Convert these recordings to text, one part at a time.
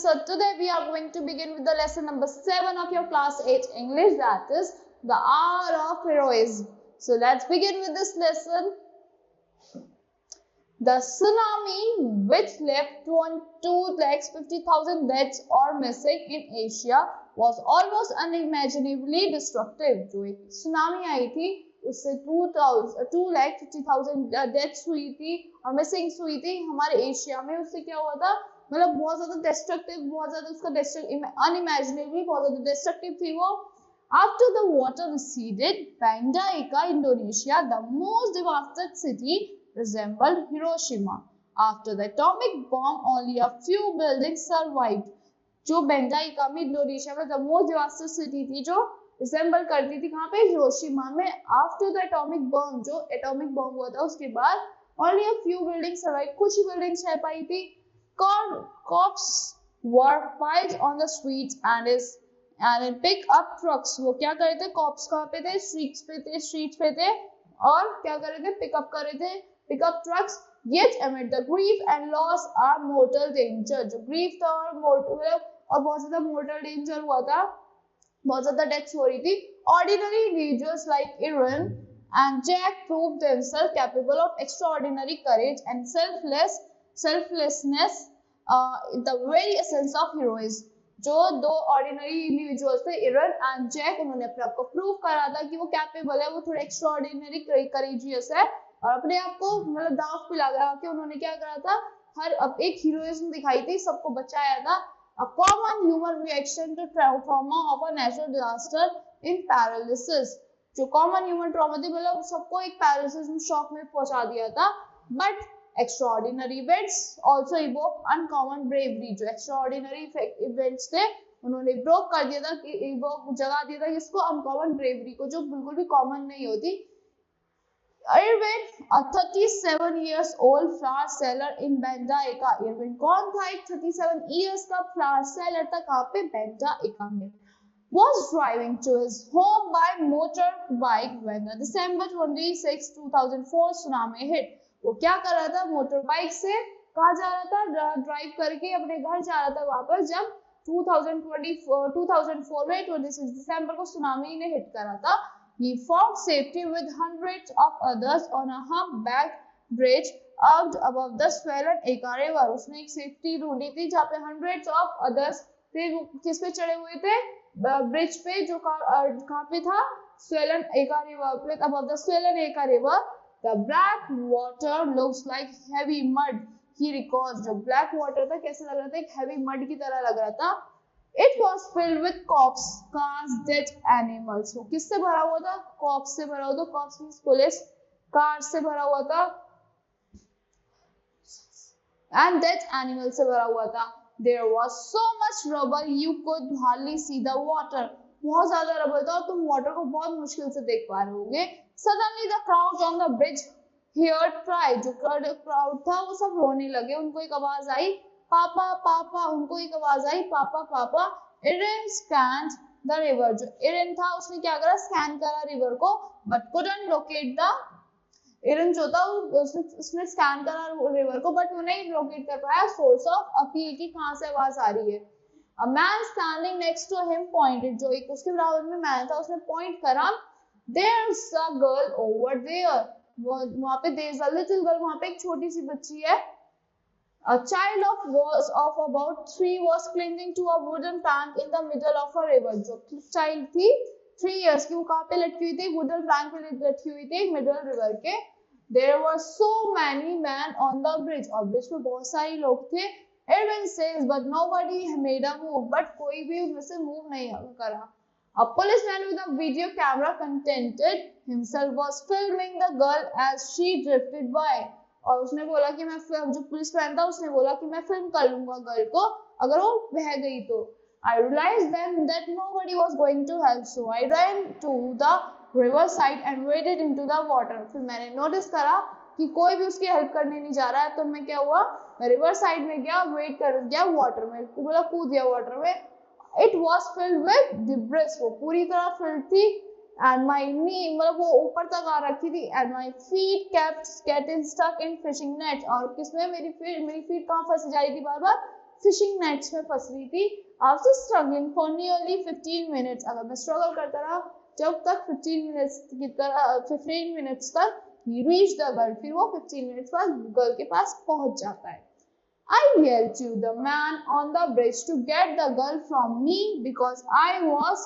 so today we are going to begin with the lesson number 7 of your class 8 English, that is the art of heroism. So let's begin with this lesson. The tsunami which left 250,000 deaths or missing in Asia was almost unimaginably destructive. जो एक tsunami आई थी उससे 250,000 deaths हुई थी और missings हुई थी हमारे एशिया में. उससे क्या हुआ था, मतलब बहुत ज्यादा डिस्ट्रक्टिव, बहुत ज्यादा उसका अनइमेजिनेबली बहुत ज्यादा डिस्ट्रक्टिव थी वो. After the water receded, Banda Aceh, Indonesia, the most devastated city, resembled Hiroshima. After the atomic bomb, only a few buildings survived. जो बेंडा एका में इंडोनेशिया में द मोस्ट डिवास्टेड सिटी थी जो रिसेंबल करती थी कहाँ पे, हिरोशिमा में. आफ्टर द एटॉमिक बॉम्ब, जो एटॉमिक बॉम्ब हुआ था उसके बाद only a few building survive, कुछ ही बिल्डिंग्स रह पाई थी. Corpse were piled on the streets and pick up trucks. वो क्या कर रहे थे, कॉप्स कहाँ पे थे, स्ट्रीट्स पे थे और क्या कर रहे थे, पिकअप कर रहे थे, pickup trucks. Yet amid the grief and loss are mortal danger. जो grief था और बहुत ज्यादा mortal danger हुआ था, बहुत ज्यादा deaths हो रही थी. Ordinary individuals like Aaron and Jack proved themselves capable of extraordinary courage and selflessness, the very essence of heroism. जो दो ऑर्डिनरी इंडिविजुअल्स थे, एरन एंड जैक, उन्होंने अपने आप को प्रूव करा था कि वो कैपेबल है, वो थोड़े एक्स्ट्राऑर्डिनरी करेजियस है और अपने आप को मतलब दांव पे लगा के उन्होंने क्या करा था, हर अब एक हीरोइज्म दिखाई थी, सबको बचाया था. A common human reaction to trauma of a natural disaster in paralysis. जो कॉमन ह्यूमन ट्रॉमा थी, मतलब सबको एक पैरालिसिस में, शॉक में पहुंचा दिया था. But extraordinary events also evoke uncommon bravery. जो extraordinary events थे उन्होंने evoke कर दिया था, evoke जगा दिया था इसको, uncommon bravery को, जो बिल्कुल भी common नहीं होती. Irwin, a 37 years old flower seller in Banda Aceh. Irwin कौन था, एक 37 years का flower seller था कहाँ पे, Banda Aceh में. Was driving to his home by motorbike when the December 26, 2004 tsunami hit. वो क्या कर रहा था, मोटर बाइक से कहाँ जा रहा था, ड्राइव करके अपने घर जा रहा था वापस, जब 2004 में 26 दिसंबर को सुनामी ने हिट करा था. He found safety with hundreds of others on a humpback bridge out above the swollen Aceh River. उसने एक सेफ्टी ढूंढी थी जहाँ पे hundreds of others थे, किस पे चढ़े हुए थे, ब्रिज पे, जो कहाँ पे था, swollen Aceh River पे, above the swollen Aceh River. The black water looks like heavy mud. He recalls, जो black water था कैसे लग रहा था, एक heavy mud की तरह लग रहा था. It was filled with corpses, cars, dead animals. वो किससे भरा हुआ था, corpse से भरा हुआ था, corpse means पुलिस, cars से भरा हुआ था and dead animals से भरा हुआ था. There was so much rubble you could hardly see the water. बहुत ज्यादा रबल था और तुम वाटर को बहुत मुश्किल से देख पा रहे होगे. Suddenly the crowd on the bridge heard cry. जो क्राउड था वो सब रोने लगे, उनको एक आवाज आई, पापा पापा, उनको एक आवाज आई, पापा पापा. Aaron scanned the river. जो एरन था उसने क्या करा, स्कैन करा रिवर को, but couldn't locate the, एरन जो था उसने स्कैन करा रिवर को बट वो नहीं लोकेट कर पाया सोर्स ऑफ अपील की, कहाँ से आवाज आ रही है. A man standing next to him pointed. जो एक उसके बराबर में मैन था उसने पॉइंट करा. There's a girl over there. वहाँ पे there's a little girl, वहाँ पे एक छोटी सी बच्ची है. A child of about 3 was clinging to a wooden plank in the middle of a river. जो child थी 3 years की, वो कहाँ पे लटकी हुई थी, wooden plank पे लटकी हुई थी मिडल रिवर के. There were so many men on the bridge. और ब्रिज पे बहुत सारे लोग थे. Irwin says, but nobody made a move. But कोई भी उनमें से मूव नहीं करा. A policeman with a video camera contented himself was filming the girl as she drifted by. और उसने बोला कि मैं, जो पुलिसमैन था उसने बोला कि मैं फिल्म कर लूंगा गर्ल को अगर वो बह गई तो. I realized then that nobody was going to help, so I ran to the river side and waded into the water. फिर मैंने नोटिस करा कि कोई भी उसकी हेल्प करने नहीं जा रहा है, तो मैं क्या हुआ, मैं रिवर साइड में गया, वेट कर गया वाटर में, बोला कूद गया वाटर में. It was filled with debris. वो पूरी तरह filled थी and my knee, मतलब वो ऊपर तक आ रखी थी, and my feet kept getting stuck in fishing net. और किसमें, मेरी फीट कहाँ फंसी जा रही थी बार बार, फिशिंग नेट्स में फंस रही थी। After struggling for nearly 15 minutes, अगर मैं स्ट्रगल करता रहा जब तक 15 मिनट्स तक he reached the girl, फिर वो 15 मिनट्स बाद गर्ल के पास पहुंच जाता है। I yelled to the man on the bridge to get the girl from me because I was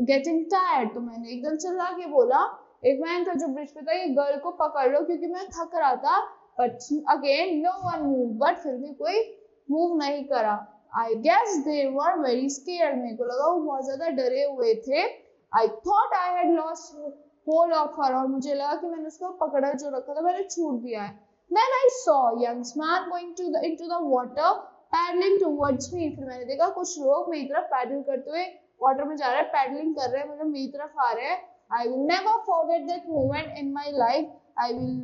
getting tired. तो मैंने एकदम चिल्ला के बोला, एक मैन था जो ब्रिज पे था, ये गर्ल को पकड़ लो क्योंकि मैं थक रहा था। But again no one moved, but फिर भी कोई मूव नहीं करा। I guess they were very scared, मेरे को लगा वो बहुत ज्यादा डरे हुए थे। I thought I had lost hold of her, और मुझे लगा कि मैंने उसको पकड़ा जो रखा था मैंने छूट दिया है। Then I saw a young man going into the water, paddling towards me. फिर मैंने देखा कुछ लोग मेरी तरफ पैडल करते हुए वाटर में जा रहे हैं, पैडलिंग कर रहे हैं, मतलब मेरी तरफ आ रहे हैं। I will never forget that moment in my life. I will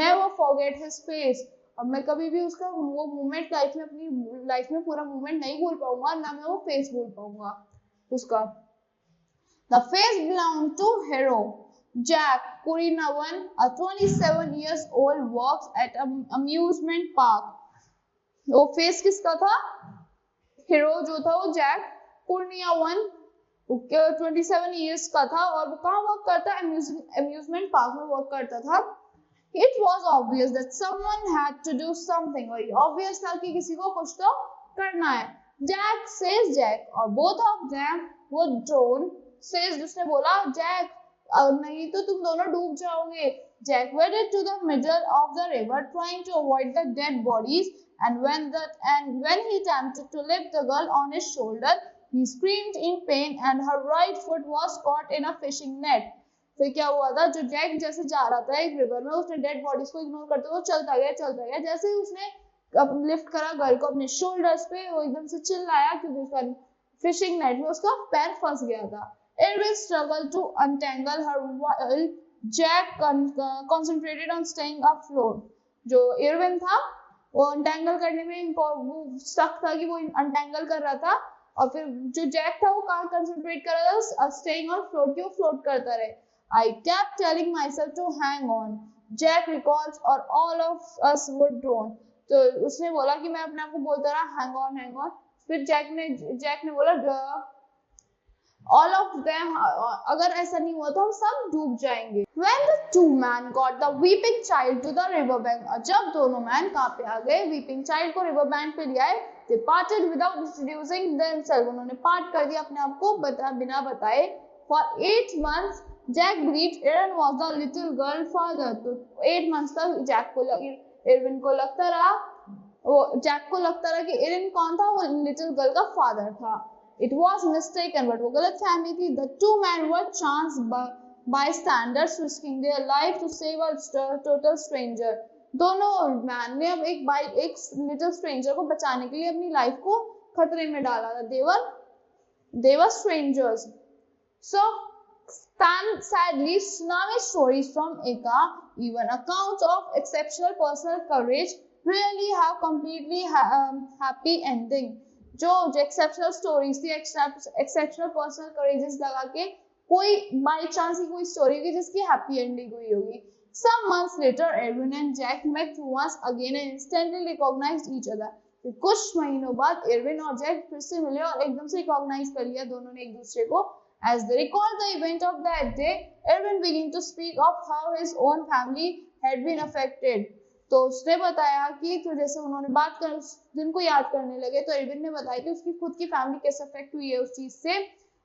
never forget his face. और मैं कभी भी उसका वो मोमेंट लाइफ में, अपनी लाइफ में पूरा मोमेंट नहीं भूल पाऊंगा, ना मैं वो फेस भूल पाऊंगा उसका। The face belonged to hero Jack Kurinavan, a 27 years old, works at an amusement park. वो फेस किसका था? हीरो जो था वो जैक कुर्नियावन 27 years का था, और वो कहाँ वर्क करता है? अम्यूजमेंट पार्क में वर्क करता था। It was obvious that someone had to do something, और obvious था कि किसी को कुछ तो करना है। Jack says Jack, और both of them were drowned. Says जिसने बोला जैक, नहीं तो तुम दोनों डूब जाओगे। Jack waded to the middle of the river trying to avoid the dead bodies, and when he attempted to lift the girl on his shoulder, he screamed in pain and her right foot was caught in a fishing net. फिर क्या हुआ था? जो Jack जैसे जा रहा था एक रिवर में, उसने डेड बॉडीज को इग्नोर करते हुए चलता गया। जैसे ही उसने लिफ्ट करा गर्ल को अपने शोल्डर्स पे, वो एकदम से चिल्लाया क्योंकि उसका फिशिंग नेट में उसका पैर फंस गया था। Irwin struggled to untangle her while Jack concentrated on staying afloat. जो इरविन था वो untangle करने में वो stuck था कि वो untangle कर रहा था, और फिर जो जैक था वो कहाँ concentrate कर रहा था? staying on float, कि वो float करता रहे। I kept telling myself to hang on. Jack recalls, or all of us would drown. तो उसने बोला कि मैं अपने आप को बोलता रहा hang on। फिर जैक ने बोला all of them, अगर ऐसा नहीं हुआ तो हम सब डूब जाएंगे। When the two men got the weeping child to the river bank, जब दोनों मैन कहाँ पे आ गए? weeping child को river bank पे ले आए। They parted without introducing themselves, उन्होंने पार्ट कर दिया अपने आप को बिना बताए। For 8 months Jack believed Erin was the little girl father, तो 8 months तक इरविन को लगता रहा, जैक को लगता रहा कि एरिन कौन था? वो लिटिल गर्ल का फादर था। It was mistaken, but वो गलतफहमी थी। The two men were chance bystanders risking their life to save a total stranger. दोनों मैन ने अब एक लिटिल स्ट्रेंजर को बचाने के लिए अपनी लाइफ को खतरे में डाला था। They were strangers. So sadly, tsunami stories from Eka, even accounts of exceptional personal courage, really have completely happy ending. जो एक्सेप्शनल स्टोरीज थी, एक्सेप्शनल पर्सनल करेजेस लगा के कोई बाय चांस ही कोई स्टोरी होगी जिसकी हैप्पी एंडिंग हुई होगी। Some months later, Erwin and Jack met once again and instantly recognized each other. फिर कुछ महीनों बाद एरविन और जैक फिर से मिले और एकदम से रिकॉग्नाइज कर लिया दोनों ने एक दूसरे को। As they recalled the event of that day, Erwin began to speak of how his own family had been affected. तो उसने बताया कि तो जैसे उन्होंने बात कर उस दिन को याद करने लगे, तो एरविन ने बताया कि उसकी खुद की फैमिली कैसे अफेक्ट हुई है उस चीज से।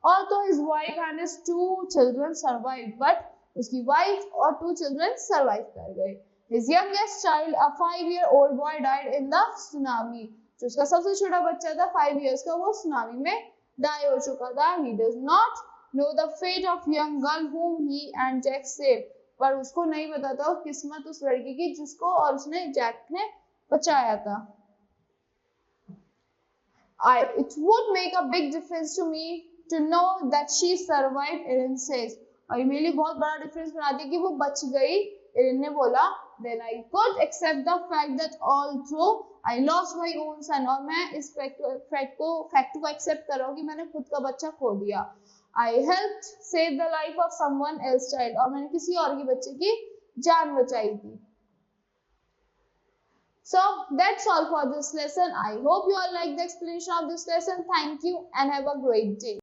और तो his wife and his 2 children survived, but उसकी वाइफ और 2 children सर्वाइव कर गए। His youngest child, a 5-year-old boy, died in the tsunami. जो उसका सबसे छोटा बच्चा था 5 years का, वो सुनामी में डाई हो चुका था। He does not know the fate of young girl whom he and Jack saved. पर उसको नहीं पता था किस्मत उस लड़की की जिसको और उसने जैक ने बचाया था। It would make a big difference to me to know that she survived, Erin says. और मेरे लिए बहुत बड़ा डिफरेंस बनाती है कि वो बच गई। एरिन ने बोला, Then I could accept the fact that although I lost my own son, और मैं इस फैक्ट को एक्सेप्ट कर रहा हूँ कि मैंने खुद का बच्चा खो दिया। I helped save the life of someone else's child, और मैंने किसी और के बच्चे की जान बचाई थी। So that's all for this lesson. I hope you all like the explanation of this lesson. Thank you and have a great day.